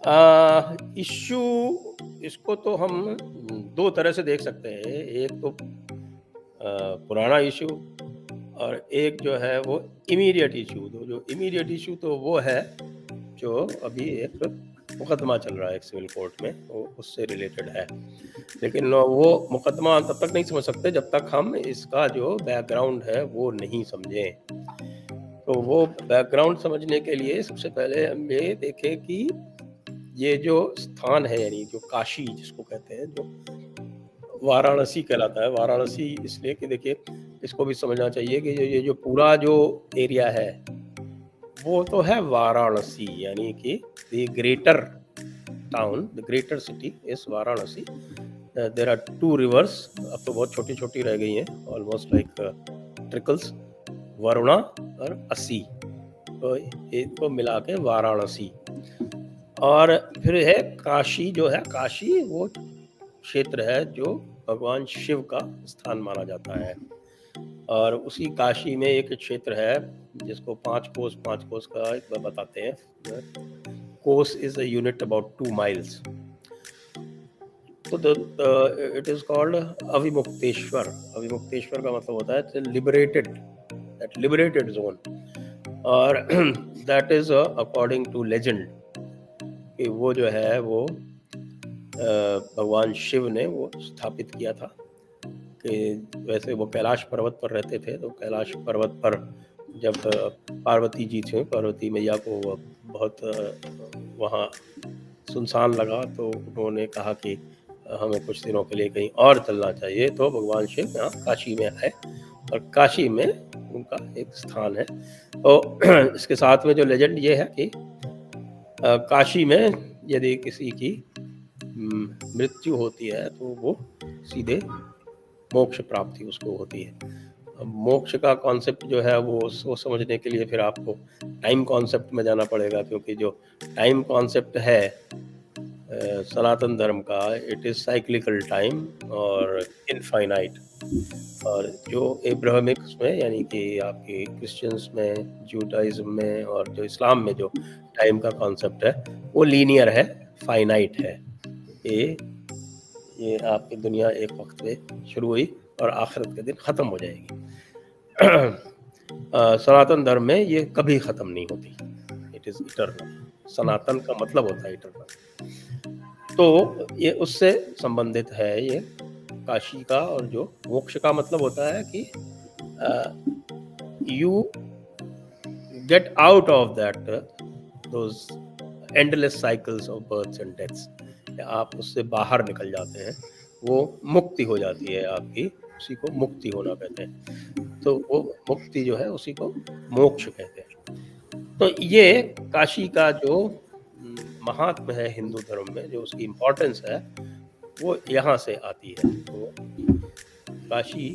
Issue इसको तो हम 2 तरह से देख सकते हैं। एक तो पुराना इश्यू और एक जो है वो इमीडिएट इश्यू। तो जो इमीडिएट इश्यू तो वो है जो अभी एक मुकदमा चल रहा है एक सिविल कोर्ट में, वो उससे रिलेटेड है। लेकिन वो मुकदमा तब तक नहीं समझ सकते जब तक हम इसका जो बैकग्राउंड है वो नहीं समझें। तो वो बैकग्राउंड समझने के लिए सबसे पहले हम ये देखें कि ये जो स्थान है, यानी जो काशी जिसको कहते हैं, जो वाराणसी कहलाता है। वाराणसी इसलिए कि देखिए, इसको भी समझना चाहिए कि ये जो पूरा जो एरिया है वो तो है वाराणसी, यानी कि the greater town, the greater city is Varanasi. There are 2 rivers, अब तो बहुत छोटी-छोटी रह गई हैं, ऑलमोस्ट लाइक ट्रिकल्स, वरुणा और असी। तो इनको मिला के वाराणसी। और फिर है काशी, जो है काशी वो क्षेत्र है जो भगवान शिव का स्थान माना जाता है। और उसी काशी में एक क्षेत्र है जिसको 5 कोस का एक बताते हैं। Kos is a unit about 2 miles. तो it is called Avimukteshwar. Avimukteshwar का मतलब होता है लिबरेटेड, दैट लिबरेटेड जोन। और that is according to legend कि वो जो है वो भगवान शिव ने वो स्थापित किया था। कि वैसे वो कैलाश पर्वत पर रहते थे, तो कैलाश पर्वत पर जब पार्वती जी थी, पार्वती मैया को बहुत वहाँ सुनसान लगा, तो उन्होंने कहा कि हमें कुछ दिनों के लिए कहीं और चलना चाहिए। तो भगवान शिव यहाँ काशी में आए और काशी में उनका एक स्थान है। तो इसके साथ में जो लेजेंड ये है कि काशी में यदि किसी की मृत्यु होती है तो वो सीधे मोक्ष प्राप्ति उसको होती है। अब मोक्ष का कॉन्सेप्ट जो है वो समझने के लिए फिर आपको टाइम कॉन्सेप्ट में जाना पड़ेगा, क्योंकि जो टाइम कॉन्सेप्ट है सनातन धर्म का, इट इज़ साइक्लिकल टाइम और इनफाइनाइट। और जो एब्राहमिक्स में, यानी कि आपके क्रिश्चियंस में, जूडाइज्म में और जो इस्लाम में जो टाइम का कॉन्सेप्ट है वो लीनियर है, फाइनाइट है। ये आपकी दुनिया एक वक्त में शुरू हुई और आखिरत के दिन ख़त्म हो जाएगी। सनातन धर्म में ये कभी ख़त्म नहीं होती, इट इज़ इटर्नल। सनातन का मतलब होता है इटर्नल। तो ये उससे संबंधित है ये काशी का। और जो मोक्ष का मतलब होता है कि you get out of that those endless cycles of births and deaths. आप उससे बाहर निकल जाते हैं, वो मुक्ति हो जाती है आपकी, उसी को मुक्ति होना कहते हैं। तो वो मुक्ति जो है उसी को मोक्ष कहते हैं। तो ये काशी का जो महात्म है हिंदू धर्म में, जो उसकी इम्पोर्टेंस है वो यहाँ से आती है। तो Kashi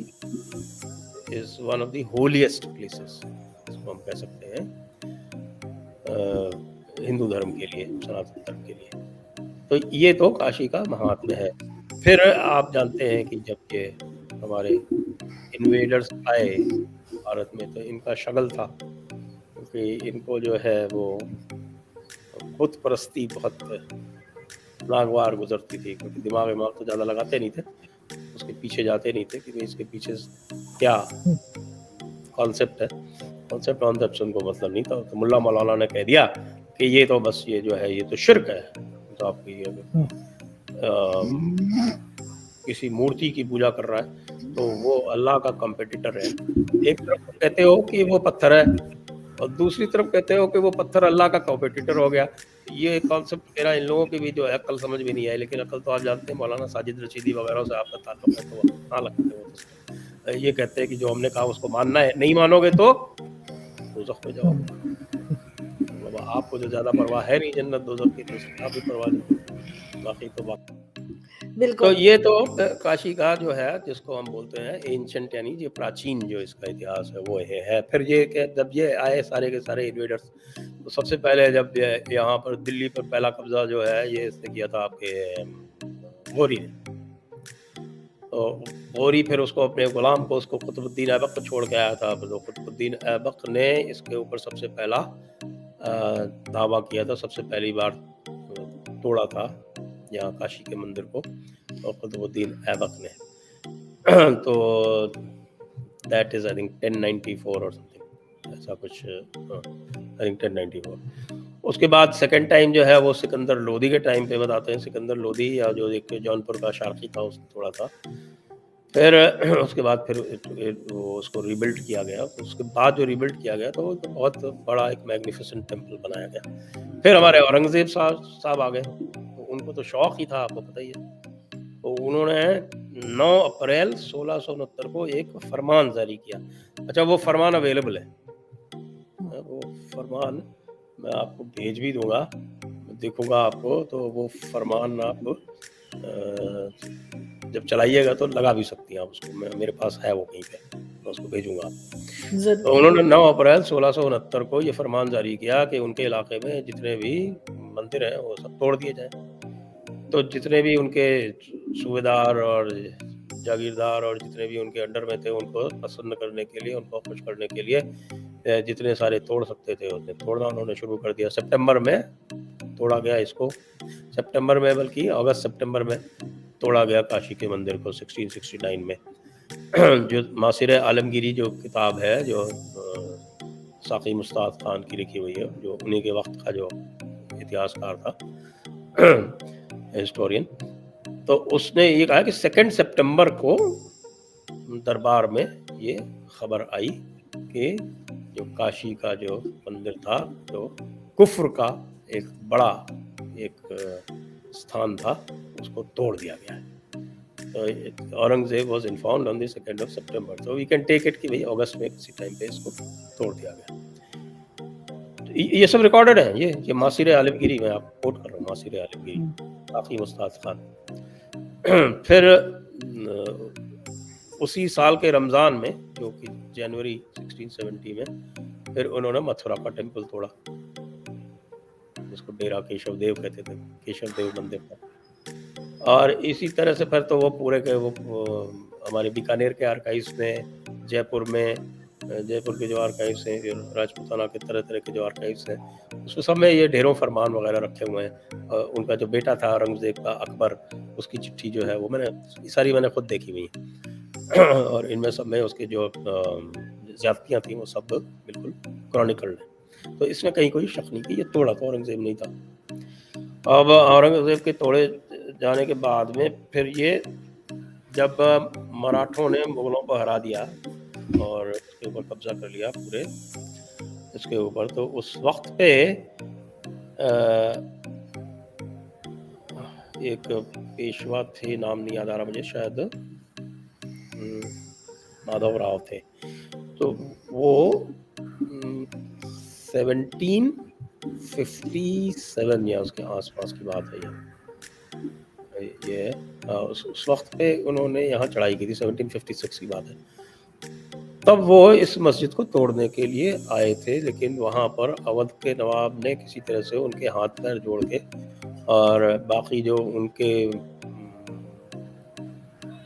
is one of the holiest places, इसको हम कह सकते हैं हिंदू धर्म के लिए, सनातन धर्म के लिए। तो ये तो काशी का महात्म्य है। फिर आप जानते हैं कि जब ये हमारे इन्वेडर्स आए भारत में, तो इनका शगल था, क्योंकि इनको जो है वो बुत परस्ती बहुत नागवार गुजरती थी, क्योंकि दिमाग तो ज़्यादा लगाते नहीं थे, उसके पीछे जाते नहीं थे कि भाई इसके पीछे क्या कॉन्सेप्ट है। कॉन्सेप्ट कॉन्सेप्ट से उनको मतलब नहीं था। तो मुल्ला मौलाना ने कह दिया कि ये तो बस ये जो है ये तो शिर्क है। तो आपकी ये किसी मूर्ति की पूजा कर रहा है तो वो अल्लाह का कॉम्पिटिटर है। एक तरफ कहते हो कि वो पत्थर है और दूसरी तरफ कहते हो कि वो पत्थर अल्लाह का कॉम्पिटिटर हो गया। ये कॉन्सेप्ट मेरा इन लोगों की भी जो है अक्ल समझ में नहीं आई। लेकिन अक्ल तो आप जानते हैं, मौलाना साजिद रशीदी वगैरह से आपका ताल्लुक है, तो कहाँ लगते हो तो ये कहते हैं कि जो हमने कहा उसको मानना है, नहीं मानोगे तो दोज़ख में जाओगे। मतलब आपको जो ज़्यादा परवाह है नहीं जन्नत दोज़ख की, तो आप भी परवाह नहीं, बाकी तो तो बिल्कुल। ये तो काशी का जो है जिसको हम बोलते हैं एंशिएंट, यानी जो प्राचीन जो इसका इतिहास है वो ये है। फिर ये कि जब ये आए सारे के सारे इन्वेडर्स, तो सबसे पहले जब यहाँ पर दिल्ली पर पहला कब्जा जो है ये इसने किया था आपके गौरी ने। तो गौरी फिर उसको अपने गुलाम को, उसको कुतुबुद्दीन ऐबक को छोड़ के आया था। तो कुतुबुद्दीन ऐबक ने इसके ऊपर सबसे पहला दावा किया था, सबसे पहली बार तोड़ा था यहाँ काशी के मंदिर को, और कुतुबुद्दीन ऐबक ने। तो दैट इज़ आई थिंक 1094 और समथिंग ऐसा कुछ, आई थिंक 1094। उसके बाद सेकंड टाइम जो है वो सिकंदर लोदी के टाइम पे बताते हैं। सिकंदर लोदी या जो एक जौनपुर का शार्की था उसने तोड़ा था। फिर उसके बाद फिर वो उसको रिबिल्ड किया गया। उसके बाद जो रिबिल्ड किया गया तो वो बहुत बड़ा एक मैग्निफिसेंट टेम्पल बनाया गया। फिर हमारे औरंगज़ेब साहब आ गए, तो उनको तो शौक ही था, आपको पता ही है। तो उन्होंने 9 अप्रैल 1669 को एक फरमान जारी किया। अच्छा, वो फरमान अवेलेबल है, वो फरमान मैं आपको भेज भी दूंगा, देखूंगा आपको, तो वो फरमान आप जब चलाइएगा तो लगा भी सकती हैं आप उसको। मेरे पास है वो कहीं पे, मैं उसको भेजूंगा आपको। तो उन्होंने 9 अप्रैल 1669 को ये फरमान जारी किया कि उनके इलाके में जितने भी मंदिर हैं वो सब तोड़ दिए जाएं। तो जितने भी उनके सूबेदार और जागीरदार और जितने भी उनके अंडर में थे, उनको प्रसन्न करने के लिए, उनको खुश करने के लिए जितने सारे तोड़ सकते थे उतने तोड़ना उन्होंने शुरू कर दिया। सितंबर में तोड़ा गया इसको, सितंबर में, बल्कि अगस्त सितंबर में तोड़ा गया काशी के मंदिर को 1669 में। जो मासिर आलमगीरी जो किताब है, जो साकी मुस्ताद खान की लिखी हुई है, जो उन्हीं के वक्त का जो इतिहासकार था, हिस्टोरियन, तो उसने ये कहा कि 2 सितंबर को दरबार में ये खबर आई कि जो काशी का जो मंदिर था, जो कुफ्र का एक बड़ा एक स्थान था, उसको तोड़ दिया गया है। तो Aurangzeb was informed on the 2 सितंबर, तो वी कैन टेक इट कि भाई अगस्त में किसी टाइम पे इसको तोड़ दिया गया। तो ये सब रिकॉर्डेड है। ये मासिर आलमगीरी, मैं आपको कोट कर रहा हूँ, मासिर आलमगीरी, काफी मुस्ताद खान। फिर उसी साल के रमज़ान में, जो कि जनवरी 1670 में, फिर उन्होंने मथुरा का टेम्पल तोड़ा, जिसको डेरा केशव देव कहते थे, केशव देव मंदिर का। और इसी तरह से फिर तो वो पूरे के वो हमारे बीकानेर के आर्काइव्स में, जयपुर के जो आर्काइव्स हैं, जो राजपूताना के तरह तरह के जो आर्काइव्स हैं, उसमें सब में ये ढेरों फरमान वगैरह रखे हुए हैं। उनका जो बेटा था औरंगज़ेब का, अकबर, उसकी चिट्ठी जो है वो मैंने खुद देखी हुई है। और इनमें सब में उसके जो ज़्यादतियाँ थी वो सब बिल्कुल क्रॉनिकल्ड है। तो इसमें कहीं कोई शक नहीं कि ये तोड़ा तो औरंगज़ेब नहीं था। अब औरंगज़ेब के तोड़े जाने के बाद में फिर ये जब मराठों ने मुगलों को हरा दिया और इसके ऊपर कब्जा कर लिया पूरे इसके ऊपर, तो उस वक्त पे एक पेशवा थे, नाम नहीं याद आ रहा मुझे, शायद माधव राव थे। तो वो 1757 या उसके आसपास की बात है ये उस वक्त पे उन्होंने यहाँ चढ़ाई की थी, 1756 की बात है। तब वो इस मस्जिद को तोड़ने के लिए आए थे, लेकिन वहाँ पर अवध के नवाब ने किसी तरह से उनके हाथ पैर जोड़ के और बाकी जो उनके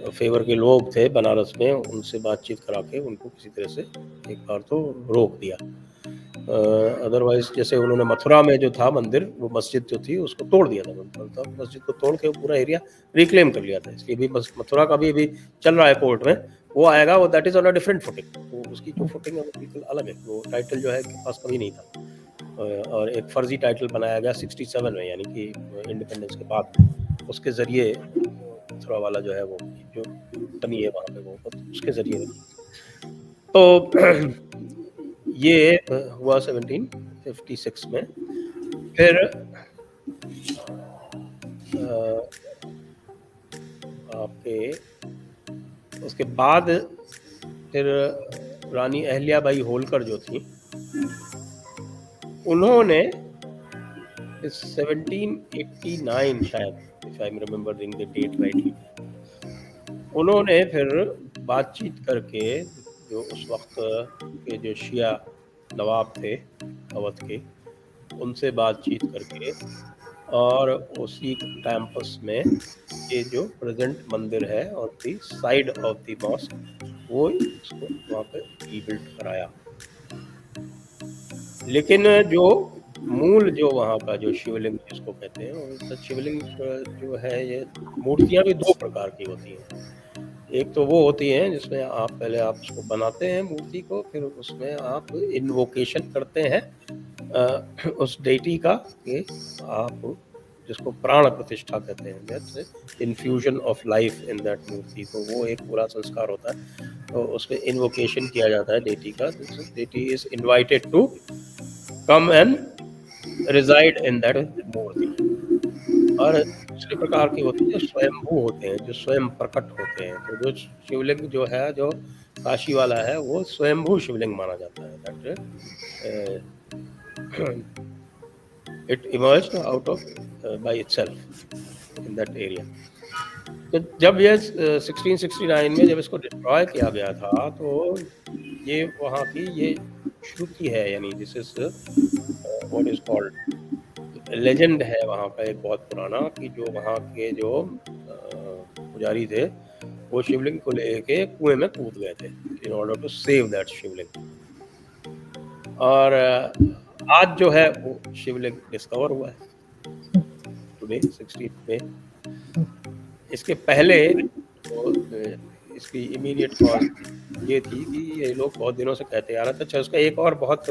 फेवर के लोग थे बनारस में, उनसे बातचीत करा के उनको किसी तरह से एक बार तो रोक दिया। अदरवाइज जैसे उन्होंने मथुरा में जो था मंदिर, वो मस्जिद जो थी उसको तोड़ दिया था, मतलब मस्जिद को तोड़ के पूरा एरिया रिक्लेम कर लिया था। इसलिए भी मथुरा का भी अभी चल रहा है कोर्ट में, वो आएगा, वो that is on a different footing, तो उसकी जो फुटिंग है वो बिल्कुल अलग है। वो टाइटल जो है के पास कभी नहीं था, और एक फर्जी टाइटल बनाया गया 67 में, यानी कि इंडिपेंडेंस के बाद, उसके ज़रिए मथुरा वाला जो है वो जो बनी है वहाँ पे, वो उसके ज़रिए। तो ये हुआ 1756 में। फिर आपके उसके बाद फिर रानी अहिल्याबाई होलकर जो थी, उन्होंने 1789 शायद, if I am remembering the date rightly, उन्होंने फिर बातचीत करके जो उस वक्त के जो शिया नवाब थे अवध के, उनसे बातचीत करके और उसी कैंपस में ये जो प्रेजेंट मंदिर है on the side of the mosque, वो इसको वहाँ पे रीबिल्ड कराया। लेकिन जो मूल जो वहाँ का जो शिवलिंग जिसको कहते हैं, और तो शिवलिंग जो है ये मूर्तियाँ भी 2 प्रकार की होती हैं। एक तो वो होती हैं जिसमें आप पहले आप उसको बनाते हैं मूर्ति को, फिर उसमें आप इन्वोकेशन करते हैं उस डेटी का, कि आप जिसको प्राण प्रतिष्ठा कहते हैं, that's infusion of life in that murti. तो वो एक पूरा संस्कार होता है। तो उसमें इन्वोकेशन किया जाता है डेटी का। Deity is invited to come and reside in that murti. और दूसरी प्रकार की होती है जो स्वयंभू होते हैं, जो स्वयं प्रकट होते हैं। तो जो शिवलिंग जो है, जो काशी वाला है, वो स्वयंभू शिवलिंग माना जाता है। That it emerged out of by itself in that area. तो जब ये 1669 में जब इसको डिस्ट्रॉय किया गया था, तो ये वहाँ की ये श्रुति है, यानी this is what is called legend है वहाँ का एक बहुत पुराना, कि जो वहाँ के जो पुजारी थे, वो शिवलिंग को लेके कुएं में कूद गए थे in order to save that Shivling. और आज जो है वो शिवलिंग डिस्कवर हुआ है टुडे 16 में। इसके पहले तो इसकी इमीडिएट कॉज ये थी कि ये लोग बहुत दिनों से कहते आ रहे थे। अच्छा, उसका एक और बहुत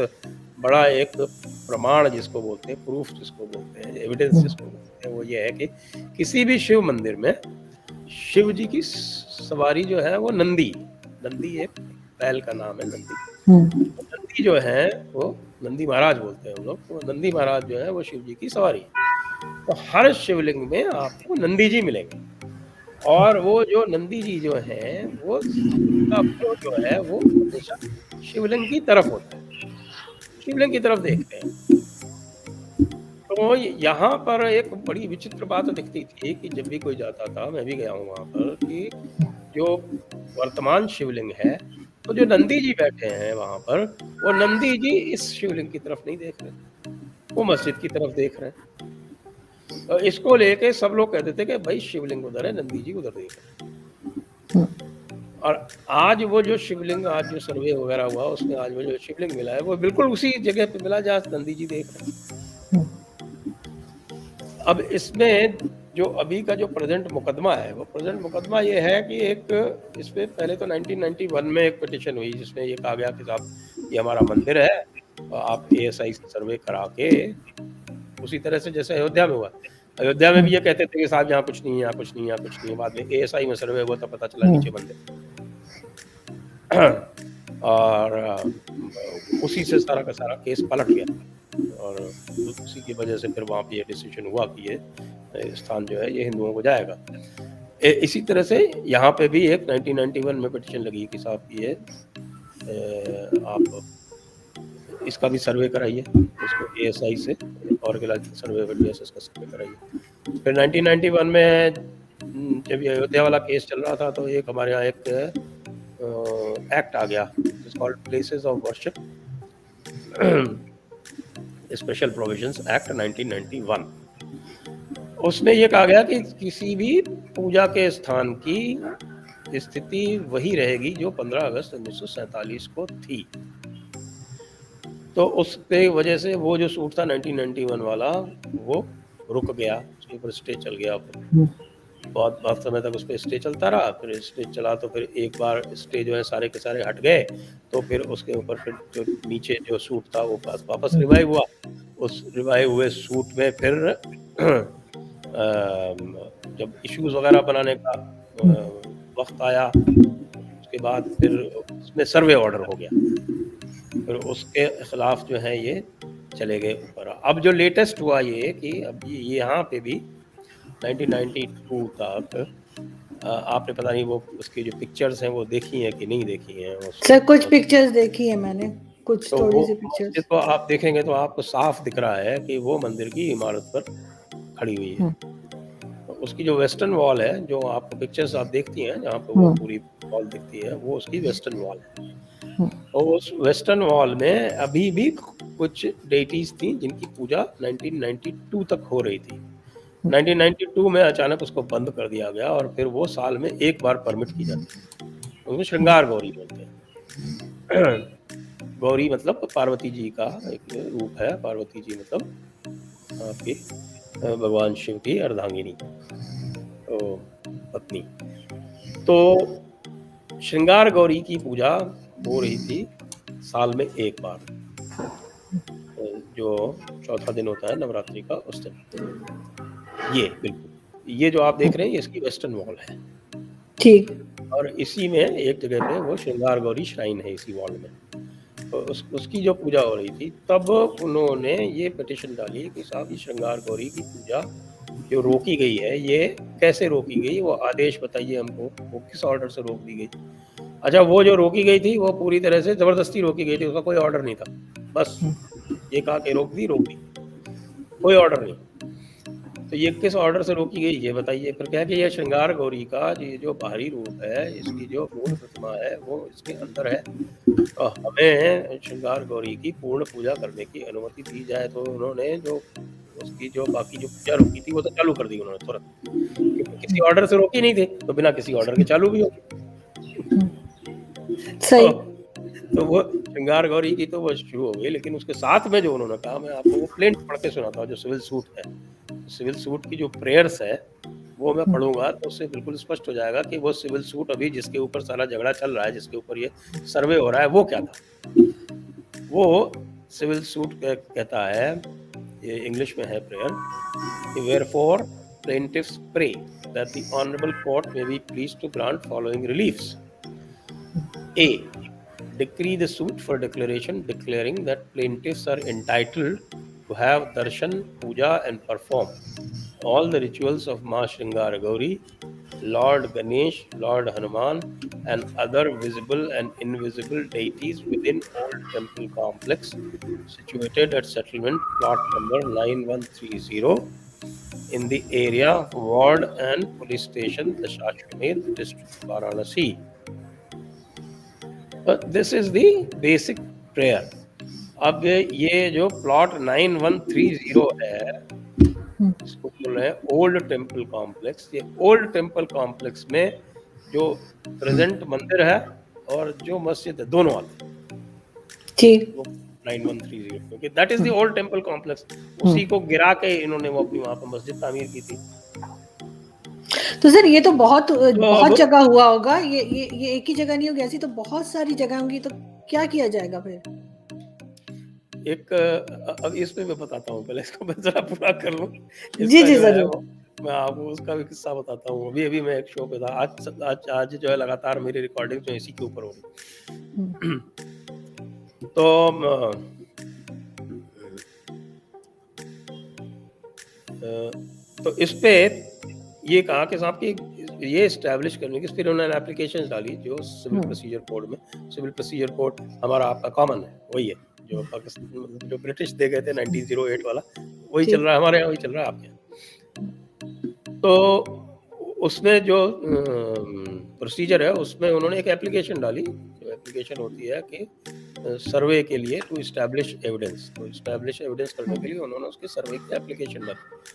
बड़ा एक प्रमाण जिसको बोलते हैं, प्रूफ जिसको बोलते हैं, एविडेंस जिसको बोलते हैं, वो ये है कि किसी भी शिव मंदिर में शिव जी की सवारी जो है वो नंदी एक बैल का नाम है नंदी। नंदी जो है वो नंदी महाराज बोलते हैं हम लोग। तो नंदी महाराज जो है वो शिव जी की सवारी। तो हर शिवलिंग में आपको नंदी जी मिलेंगे, और वो जो नंदी जी जो हैं वो जो है वो हमेशा शिवलिंग की तरफ होता है, शिवलिंग की तरफ देखते हैं। तो यहाँ पर एक बड़ी विचित्र बात दिखती थी कि जब भी कोई जाता था, मैं भी गया हूँ वहाँ पर, कि जो वर्तमान शिवलिंग है, तो जो नंदी जी बैठे हैं वहाँ पर, वो नंदी जी इस शिवलिंग की तरफ नहीं देख रहे, वो मस्जिद की तरफ देख रहे हैं। तो इसको लेके सब लोग कहते थे कि भाई शिवलिंग उधर है, नंदी जी उधर देख रहे हैं। और आज वो जो शिवलिंग, आज जो सर्वे वगैरह हुआ, उसमें आज वो जो शिवलिंग मिला है, वो बिल्कुल उसी जगह पे मिला जहाँ नंदी जी देख रहे हैं। अब इसमें जो अभी का जो प्रेजेंट मुकदमा है, वो प्रेजेंट मुकदमा ये है कि एक इसमें पहले तो 1991 में एक पिटीशन हुई, जिसमें ये कहा गया कि साहब ये हमारा मंदिर है, और आप ASI से सर्वे करा के, उसी तरह से जैसे अयोध्या में हुआ। अयोध्या में भी ये कहते थे कि साहब यहाँ कुछ नहीं है, यहाँ कुछ नहीं है, यहाँ कुछ नहीं है। बाद में ASI में सर्वे हुआ, तब पता चला नीचे मंदिर। और उसी से सारा का सारा केस पलट गया, और उसी की वजह से फिर वहाँ पे ये डिसीजन हुआ कि ये स्थान जो है ये हिंदुओं को जाएगा। इसी तरह से यहाँ पे भी एक 1991 में पिटीशन लगी कि साहब ये आप इसका भी सर्वे कराइए, इसको ASI से आर्कियोलॉजिकल सर्वे ऑफ इंडिया से इसका सर्वे कराइए। फिर 1991 में जब ये अयोध्या वाला केस चल रहा था, तो एक हमारे यहाँ एक एक्ट आ गया, it's called places of worship special provisions act 1991। उसमें ये कहा गया कि किसी भी पूजा के स्थान की स्थिति वही रहेगी जो 15 अगस्त 1947 को थी। तो उसके वजह से वो जो सूट था 1991 वाला, वो रुक गया, उसके ऊपर स्टे चल गया। बहुत समय तक उस पर स्टे चलता रहा। फिर स्टे चला तो फिर एक बार स्टे जो है सारे के सारे हट गए, तो फिर उसके ऊपर फिर जो नीचे जो सूट था वो वापस रिवाइव हुआ। उस रिवाइव हुए सूट में फिर जब इश्यूज वगैरह बनाने का वक्त आया, उसके बाद फिर उसमें सर्वे ऑर्डर हो गया, फिर उसके खिलाफ जो है ये चले गए ऊपर। अब जो लेटेस्ट हुआ ये कि अब ये यहाँ पे भी 1992 तक आपने पता नहीं वो उसकी जो पिक्चर्स हैं वो देखी हैं कि नहीं देखी हैं? सर कुछ पिक्चर्स देखी है मैंने, कुछ तो थोड़ी सी पिक्चर्स। तो आप देखेंगे तो आपको साफ दिख रहा है कि वो मंदिर की इमारत पर खड़ी हुई है। तो उसकी जो वेस्टर्न वॉल है, जो आपको पिक्चर्स आप देखती हैं जहाँ पे वो पूरी वॉल दिखती है, वो उसकी वेस्टर्न वॉल है। और उस वेस्टर्न वॉल में अभी भी कुछ डेटीज थी जिनकी पूजा 1992 तक हो रही थी। 1992 में अचानक उसको बंद कर दिया गया, और फिर वो साल में एक बार परमिट की जाती है। उसको श्रृंगार गौरी बोलते हैं। गौरी मतलब पार्वती जी का एक रूप है। पार्वती जी मतलब आपकी भगवान शिव की अर्धांगिनी, तो पत्नी। तो श्रृंगार गौरी की पूजा हो रही थी साल में एक बार, जो चौथा दिन होता है नवरात्रि का, उस दिन। ये बिल्कुल, ये जो आप देख रहे हैं ये इसकी वेस्टर्न वॉल है, ठीक। और इसी में एक जगह पे वो श्रृंगार गौरी श्राइन है इसी वॉल में। तो उसकी जो पूजा हो रही थी, तब उन्होंने ये पिटिशन डाली कि साहब ये श्रृंगार गौरी की पूजा जो रोकी गई है, ये कैसे रोकी गई, वो आदेश बताइए हमको, वो किस ऑर्डर से रोक दी गई। अच्छा, वो जो रोकी गई थी वो पूरी तरह से जबरदस्ती रोकी गई थी, उसका कोई ऑर्डर नहीं था, बस ये कहा कि रोक दी, कोई ऑर्डर नहीं। तो ये किस ऑर्डर से रोकी गई ये बताइए। फिर क्या कि ये श्रृंगार गौरी का ये जो बाहरी रूप है, इसकी जो मूल प्रतिमा है वो इसके अंदर है, और हमें श्रृंगार गौरी की पूर्ण पूजा करने की अनुमति दी जाए। तो उन्होंने जो उसकी जो बाकी जो पूजा रोकी थी वो तो चालू कर दी उन्होंने तुरंत, क्योंकि किसी ऑर्डर से रोकी नहीं थी, तो बिना किसी ऑर्डर के चालू भी होगी। सही। तो वो श्रृंगार गौरी की तो वो शुरू हो गई, लेकिन उसके साथ में जो उन्होंने कहा, मैं आपको वो प्लेन पढ़ के सुनाता हूँ, जो सिविल सूट है, सिविल सूट की जो प्रेयर्स है वो मैं पढ़ूंगा तो उससे बिल्कुल स्पष्ट हो जाएगा कि वो सिविल सूट अभी जिसके ऊपर सारा झगड़ा चल रहा है, जिसके ऊपर ये सर्वे हो रहा है, वो क्या था। वो सिविल सूट कहता है, ये इंग्लिश में है prayer, wherefore plaintiffs pray that the honourable court may be pleased to grant following reliefs. A. Decree the suit for declaration declaring that plaintiffs are entitled to have darshan, puja and perform all the rituals of Ma Shringara Gauri, Lord Ganesh, Lord Hanuman and other visible and invisible deities within old temple complex situated at settlement plot number 9130 in the area of ward and police station Dashashwamedh district Varanasi. This is the basic prayer. अब ये जो plot 9130 है, इसको बोल रहे हैं old temple complex. ये old temple complex में जो प्रेजेंट मंदिर है और जो मस्जिद है, दोनों आते हैं। ठीक। 9130, क्योंकि that is the old temple complex. उसी को गिरा के इन्होंने वो अपनी वहां पर मस्जिद तामीर की थी। तो सर ये तो बहुत जगह हुआ होगा, ये एक ही जगह नहीं होगी, ऐसी तो बहुत सारी जगह होंगी, तो क्या किया जाएगा फिर? एक अब इसमें मैं बताता हूँ, पहले इसको मैं जरा पूरा कर लूँ। जी जी जरूर। मैं आपको उसका भी किस्सा बताता हूँ। अभी मैं एक शो पे था, आज जो है लगातार मेरी रिकॉर्डिंग जो इसी के ऊपर हो रही। तो इस पे ये कहा कि साहब की ये एस्टैब्लिश करने की, फिर उन्होंने एप्लीकेशंस डाली जो सिविल प्रोसीजर कोड में, सिविल प्रोसीजर कोड हमारा आपका कॉमन है, वही है जो पाकिस्तान जो ब्रिटिश दे गए थे 1908 वाला, वही चल रहा है हमारे यहाँ, वही चल रहा है आपके यहाँ। तो उसमें जो प्रोसीजर है उसमें उन्होंने एक एप्लीकेशन डाली, जो एप्लीकेशन होती है कि सर्वे के लिए टू इस्टेब्लिश एविडेंस, तो इस्टेब्लिश एविडेंस करने के लिए उन्होंने उसके सर्वे की एप्लीकेशन डाली।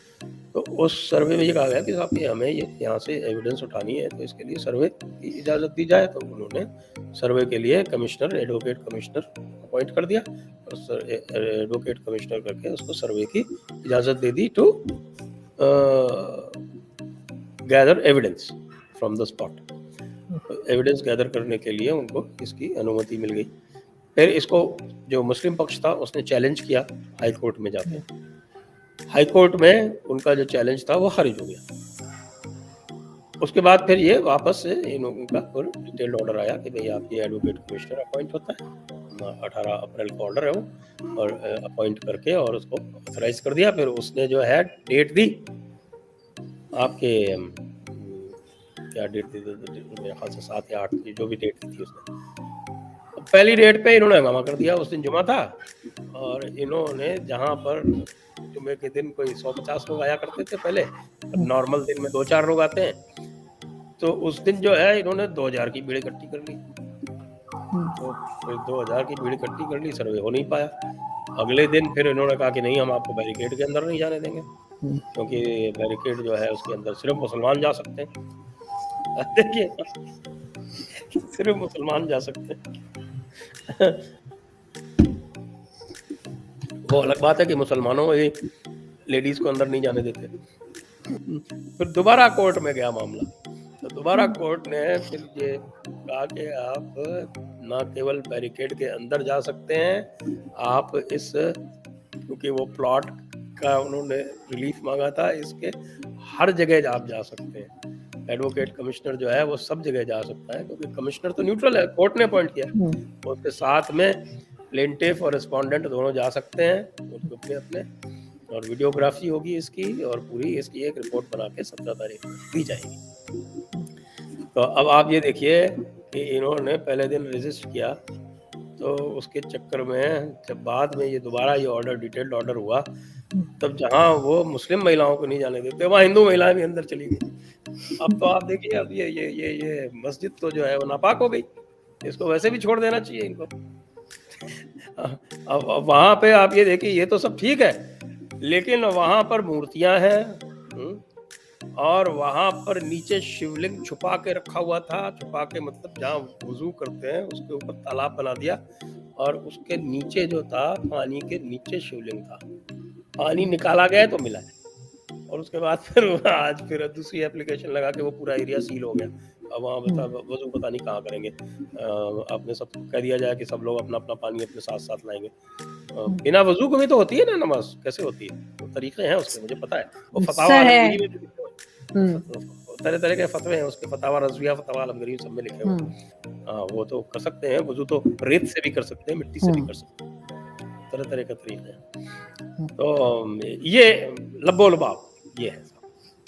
तो उस सर्वे में ये कहा गया कि साहब ये हमें ये यहाँ से एविडेंस उठानी है, तो इसके लिए सर्वे की इजाज़त दी जाए। तो उन्होंने सर्वे के लिए कमिश्नर, एडवोकेट कमिश्नर अपॉइंट कर दिया, और एडवोकेट कमिश्नर करके उसको सर्वे की इजाज़त दे दी to gather evidence from the spot. Evidence gather करने के लिए उनको इसकी अनुमति मिल गई। फिर इसको जो मुस्लिम पक्ष था उसने चैलेंज किया हाई कोर्ट में जाके। हाई कोर्ट में उनका जो चैलेंज था वो खारिज हो गया। उसके बाद फिर ये वापस से इनका डिटेल्ड ऑर्डर आया कि भाई आप ये एडवोकेट कमिश्नर अपॉइंट होता है, 18 अप्रैल का ऑर्डर है वो, और अपॉइंट करके और उसको ऑथराइज कर दिया। फिर उसने जो है डेट दी आपके, क्या डेट दी, मेरे ख्याल से 7 या 8 की जो भी डेट थी उसने। पहली डेट पे इन्होंने हंगामा कर दिया। उस दिन जुमा था और इन्होंने जहाँ पर जुमे के दिन कोई 150 लोग आया करते थे पहले, नॉर्मल दिन में 2-4 लोग आते हैं, तो उस दिन जो है इन्होंने 2000 की भीड़ इकट्ठी कर ली। तो फिर 2000 की भीड़ इकट्ठी कर ली, सर्वे हो नहीं पाया। अगले दिन फिर इन्होंने कहा कि नहीं, हम आपको बैरिकेड के अंदर नहीं जाने देंगे, क्योंकि बैरिकेड जो है उसके अंदर सिर्फ मुसलमान जा सकते हैं। देखिए, सिर्फ मुसलमान जा सकते हैं। वो अलग बात है कि मुसलमानों ये लेडीज़ को अंदर नहीं जाने देते। फिर दोबारा कोर्ट में गया मामला, तो दोबारा कोर्ट ने फिर ये कहा कि आप ना केवल बैरिकेड के अंदर जा सकते हैं, आप इस क्योंकि वो प्लॉट का उन्होंने रिलीफ मांगा था, इसके हर जगह आप जा सकते हैं। एडवोकेट कमिश्नर जो है वो सब जगह जा सकता है, क्योंकि कमिश्नर तो न्यूट्रल है, कोर्ट ने अपॉइंट किया है। और उसके साथ में प्लेंटिफ और रिस्पोंडेंट दोनों जा सकते हैं, उसको अपने और वीडियोग्राफी होगी इसकी, और पूरी इसकी एक रिपोर्ट बना के 17 तारीख को दी जाएगी। तो अब आप ये देखिए कि इन्होंने पहले दिन रजिस्ट किया, तो उसके चक्कर में जब बाद में ये दोबारा ये ऑर्डर डिटेल्ड ऑर्डर हुआ, तब जहाँ वो मुस्लिम महिलाओं को नहीं जाने देते, वहाँ हिंदू महिलाएं भी अंदर चली गई। अब तो आप देखिए, अब ये मस्जिद तो जो है वो नापाक हो गई, इसको वैसे भी छोड़ देना चाहिए इनको। अब वहाँ पे आप ये देखिए, ये तो सब ठीक है, लेकिन वहाँ पर मूर्तियां हैं, और वहाँ पर नीचे शिवलिंग छुपा के रखा हुआ था। छुपा के मतलब जहाँ वुजू करते हैं उसके ऊपर तालाब बना दिया, और उसके नीचे जो था, पानी के नीचे शिवलिंग था। पानी निकाला गया तो मिला है, और उसके बाद फिर आज फिर दूसरी एप्लीकेशन लगा के वो पूरा एरिया सील हो गया। अब वहाँ वजू पता नहीं कहाँ करेंगे। आपने सब कह दिया जाए कि सब लोग अपना अपना पानी अपने साथ साथ लाएंगे। बिना वजू को भी तो होती है ना नमाज, कैसे होती है? तो तरीके हैं उसके, मुझे पता है। वो फतावा आलमगीरी में भी लिखे हुए, तरह तरह के फतवे हैं उसके, फतावा रज़विया, फतावा आलमगीरी सब में लिखे हुए। वो तो कर सकते हैं, वजू तो रेत से भी कर सकते हैं, मिट्टी से भी कर सकते हैं, तरह तरह के तरीके हैं। तो ये लब्बो लबाब ये है।